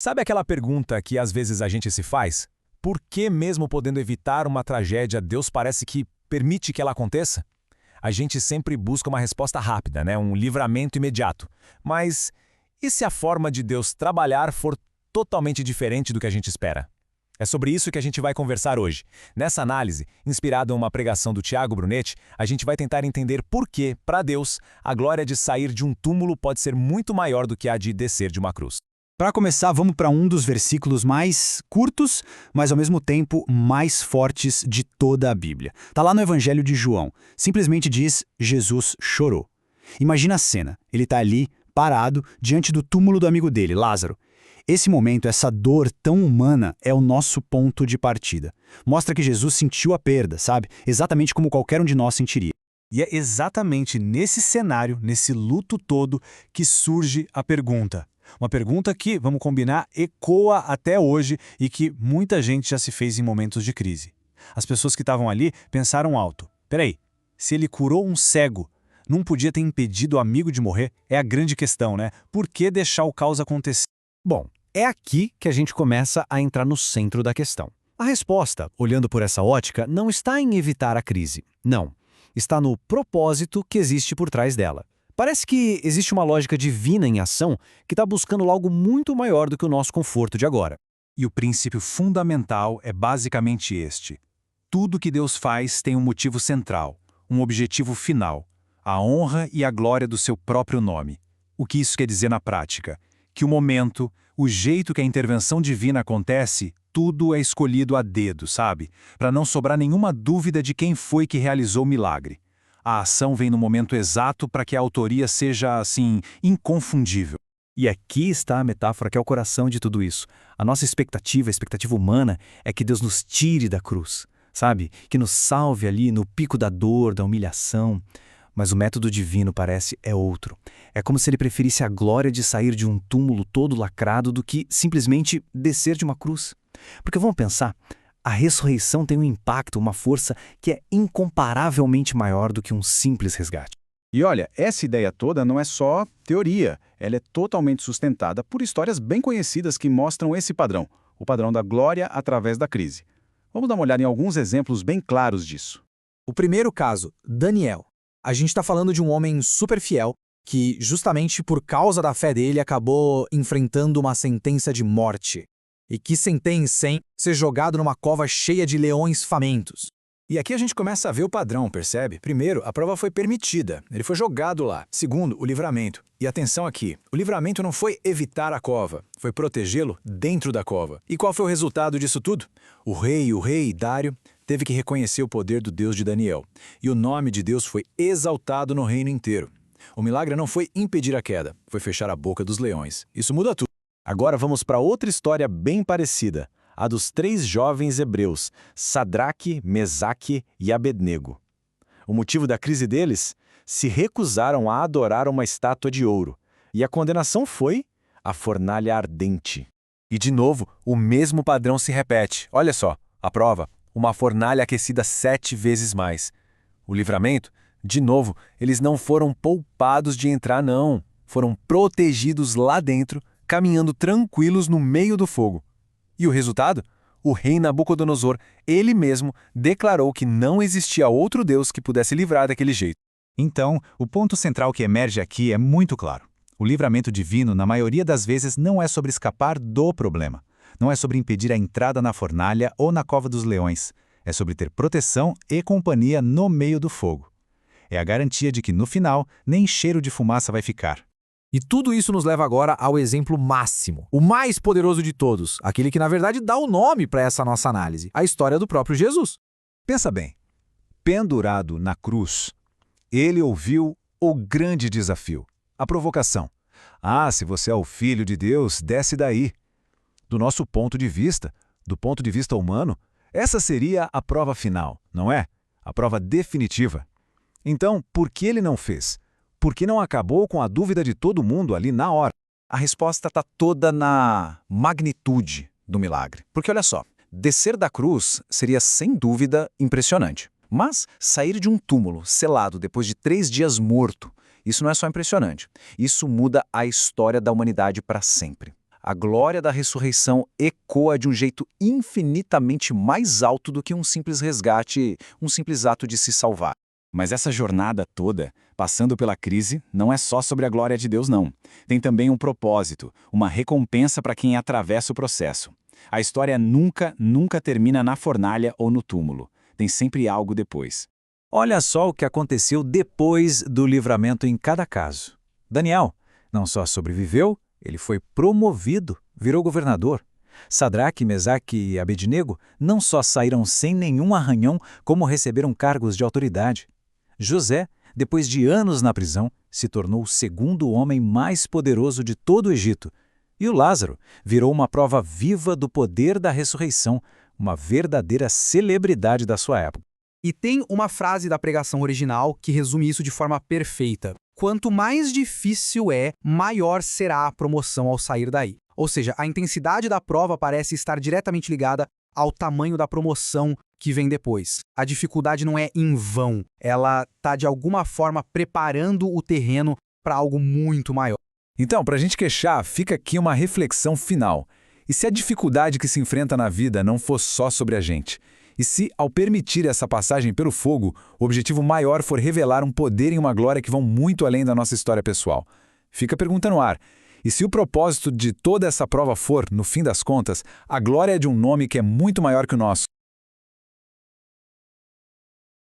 Sabe aquela pergunta que às vezes a gente se faz? Por que, mesmo podendo evitar uma tragédia, Deus parece que permite que ela aconteça? A gente sempre busca uma resposta rápida, né? Um livramento imediato. Mas e se a forma de Deus trabalhar for totalmente diferente do que a gente espera? É sobre isso que a gente vai conversar hoje. Nessa análise, inspirada em uma pregação do Tiago Brunetti, a gente vai tentar entender por que, para Deus, a glória de sair de um túmulo pode ser muito maior do que a de descer de uma cruz. Para começar, vamos para um dos versículos mais curtos, mas ao mesmo tempo mais fortes de toda a Bíblia. Está lá no Evangelho de João. Simplesmente diz: Jesus chorou. Imagina a cena. Ele está ali, parado, diante do túmulo do amigo dele, Lázaro. Esse momento, essa dor tão humana, é o nosso ponto de partida. Mostra que Jesus sentiu a perda, sabe? Exatamente como qualquer um de nós sentiria. E é exatamente nesse cenário, nesse luto todo, que surge a pergunta. Uma pergunta que, vamos combinar, ecoa até hoje e que muita gente já se fez em momentos de crise. As pessoas que estavam ali pensaram alto. Peraí, se ele curou um cego, não podia ter impedido o amigo de morrer? É a grande questão, né? Por que deixar o caos acontecer? Bom, é aqui que a gente começa a entrar no centro da questão. A resposta, olhando por essa ótica, não está em evitar a crise. Não. Está no propósito que existe por trás dela. Parece que existe uma lógica divina em ação que está buscando algo muito maior do que o nosso conforto de agora. E o princípio fundamental é basicamente este. Tudo que Deus faz tem um motivo central, um objetivo final, a honra e a glória do seu próprio nome. O que isso quer dizer na prática? Que o momento, o jeito que a intervenção divina acontece, tudo é escolhido a dedo, sabe? Para não sobrar nenhuma dúvida de quem foi que realizou o milagre. A ação vem no momento exato para que a autoria seja, assim, inconfundível. E aqui está a metáfora que é o coração de tudo isso. A nossa expectativa, a expectativa humana, é que Deus nos tire da cruz, sabe? Que nos salve ali no pico da dor, da humilhação. Mas o método divino parece é outro. É como se ele preferisse a glória de sair de um túmulo todo lacrado do que simplesmente descer de uma cruz. Porque vamos pensar, a ressurreição tem um impacto, uma força que é incomparavelmente maior do que um simples resgate. E olha, essa ideia toda não é só teoria, ela é totalmente sustentada por histórias bem conhecidas que mostram esse padrão, o padrão da glória através da crise. Vamos dar uma olhada em alguns exemplos bem claros disso. O primeiro caso, Daniel. A gente está falando de um homem super fiel que, justamente por causa da fé dele, acabou enfrentando uma sentença de morte. E que sentença, hein? Ser jogado numa cova cheia de leões famintos. E aqui a gente começa a ver o padrão, percebe? Primeiro, a prova foi permitida, ele foi jogado lá. Segundo, o livramento. E atenção aqui, o livramento não foi evitar a cova, foi protegê-lo dentro da cova. E qual foi o resultado disso tudo? O rei Dário, teve que reconhecer o poder do Deus de Daniel. E o nome de Deus foi exaltado no reino inteiro. O milagre não foi impedir a queda, foi fechar a boca dos leões. Isso muda tudo. Agora vamos para outra história bem parecida, a dos 3 jovens hebreus, Sadraque, Mesaque e Abednego. O motivo da crise deles? Se recusaram a adorar uma estátua de ouro. E a condenação foi a fornalha ardente. E de novo, o mesmo padrão se repete. Olha só, a prova, uma fornalha aquecida 7 vezes mais. O livramento? De novo, eles não foram poupados de entrar, não. Foram protegidos lá dentro, caminhando tranquilos no meio do fogo. E o resultado? O rei Nabucodonosor, ele mesmo, declarou que não existia outro Deus que pudesse livrar daquele jeito. Então, o ponto central que emerge aqui é muito claro. O livramento divino, na maioria das vezes, não é sobre escapar do problema. Não é sobre impedir a entrada na fornalha ou na cova dos leões. É sobre ter proteção e companhia no meio do fogo. É a garantia de que, no final, nem cheiro de fumaça vai ficar. E tudo isso nos leva agora ao exemplo máximo, o mais poderoso de todos, aquele que na verdade dá o nome para essa nossa análise, a história do próprio Jesus. Pensa bem, pendurado na cruz, ele ouviu o grande desafio, a provocação. Ah, se você é o Filho de Deus, desce daí. Do nosso ponto de vista, do ponto de vista humano, essa seria a prova final, não é? A prova definitiva. Então, por que ele não fez? Por que não acabou com a dúvida de todo mundo ali na hora? A resposta está toda na magnitude do milagre. Porque olha só, descer da cruz seria sem dúvida impressionante. Mas sair de um túmulo selado depois de 3 dias morto, isso não é só impressionante. Isso muda a história da humanidade para sempre. a glória da ressurreição ecoa de um jeito infinitamente mais alto do que um simples resgate, um simples ato de se salvar. Mas essa jornada toda, passando pela crise, não é só sobre a glória de Deus, não. Tem também um propósito, uma recompensa para quem atravessa o processo. A história nunca termina na fornalha ou no túmulo. Tem sempre algo depois. Olha só o que aconteceu depois do livramento em cada caso. Daniel não só sobreviveu, ele foi promovido, virou governador. Sadraque, Mesaque e Abednego não só saíram sem nenhum arranhão, como receberam cargos de autoridade. José, depois de anos na prisão, se tornou o segundo homem mais poderoso de todo o Egito. E o Lázaro virou uma prova viva do poder da ressurreição, uma verdadeira celebridade da sua época. E tem uma frase da pregação original que resume isso de forma perfeita. Quanto mais difícil é, maior será a promoção ao sair daí. Ou seja, a intensidade da prova parece estar diretamente ligada ao tamanho da promoção que vem depois. A dificuldade não é em vão, ela está de alguma forma preparando o terreno para algo muito maior. Então, para a gente queixar, fica aqui uma reflexão final. E se a dificuldade que se enfrenta na vida não for só sobre a gente? E se, ao permitir essa passagem pelo fogo, o objetivo maior for revelar um poder e uma glória que vão muito além da nossa história pessoal? Fica a pergunta no ar. E se o propósito de toda essa prova for, no fim das contas, a glória de um nome que é muito maior que o nosso?